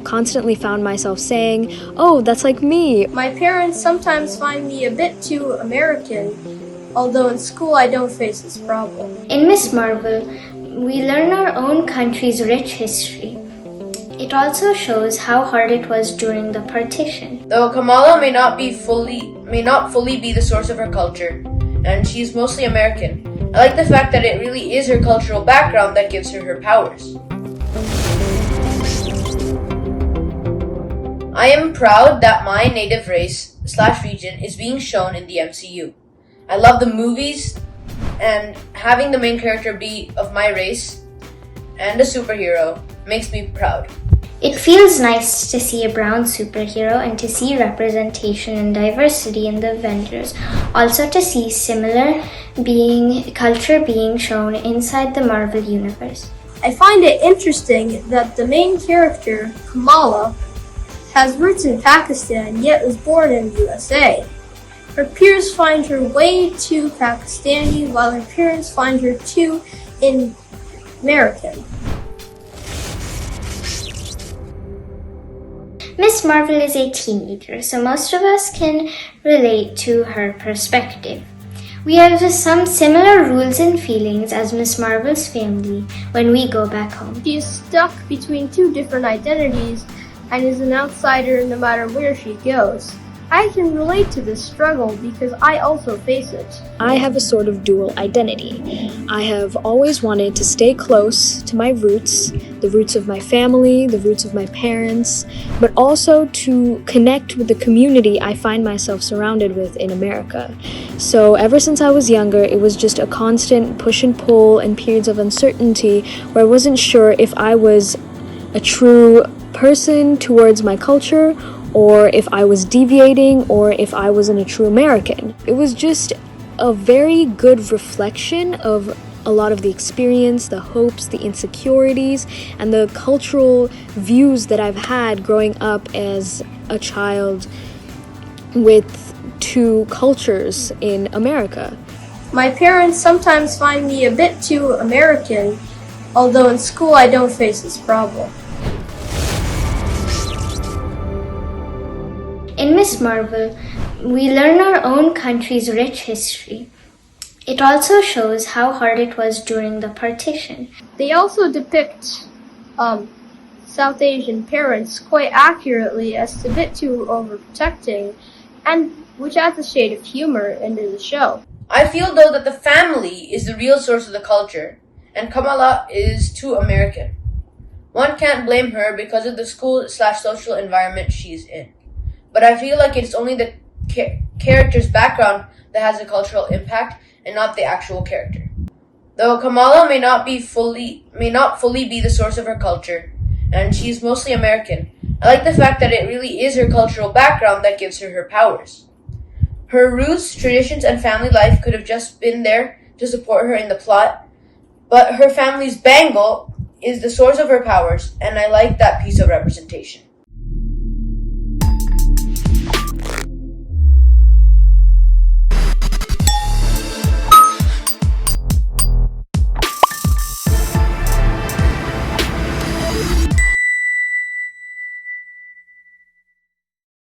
constantly found myself saying, "Oh, that's like me." My parents sometimes find me a bit too American, although in school I don't face this problem. In Miss Marvel, we learn our own country's rich history. It also shows how hard it was during the partition. Though Kamala may not fully be the source of her culture, and she's mostly American, I like the fact that it really is her cultural background that gives her her powers. I am proud that my native race/region is being shown in the MCU. I love the movies, and having the main character be of my race and a superhero makes me proud. It feels nice to see a brown superhero and to see representation and diversity in the Avengers. Also to see similar culture being shown inside the Marvel Universe. I find it interesting that the main character, Kamala, has roots in Pakistan yet was born in the USA. Her peers find her way too Pakistani while her parents find her too American. Miss Marvel is a teenager, so most of us can relate to her perspective. We have some similar rules and feelings as Miss Marvel's family when we go back home. She is stuck between two different identities and is an outsider no matter where she goes. I can relate to this struggle because I also face it. I have a sort of dual identity. I have always wanted to stay close to my roots, the roots of my family, the roots of my parents, but also to connect with the community I find myself surrounded with in America. So ever since I was younger, it was just a constant push and pull and periods of uncertainty where I wasn't sure if I was a true person towards my culture, or if I was deviating, or if I wasn't a true American. It was just a very good reflection of a lot of the experience, the hopes, the insecurities, and the cultural views that I've had growing up as a child with two cultures in America. My parents sometimes find me a bit too American, although in school I don't face this problem. In Miss Marvel, we learn our own country's rich history. It also shows how hard it was during the partition. They also depict South Asian parents quite accurately as a bit too overprotecting, and which adds a shade of humor into the show. I feel though that the family is the real source of the culture, and Kamala is too American. One can't blame her because of the school/social environment she's in. But I feel like it's only the character's background that has a cultural impact and not the actual character. Though Kamala may not fully be the source of her culture, and she's mostly American, I like the fact that it really is her cultural background that gives her her powers. Her roots, traditions, and family life could have just been there to support her in the plot, but her family's bangle is the source of her powers, and I like that piece of representation.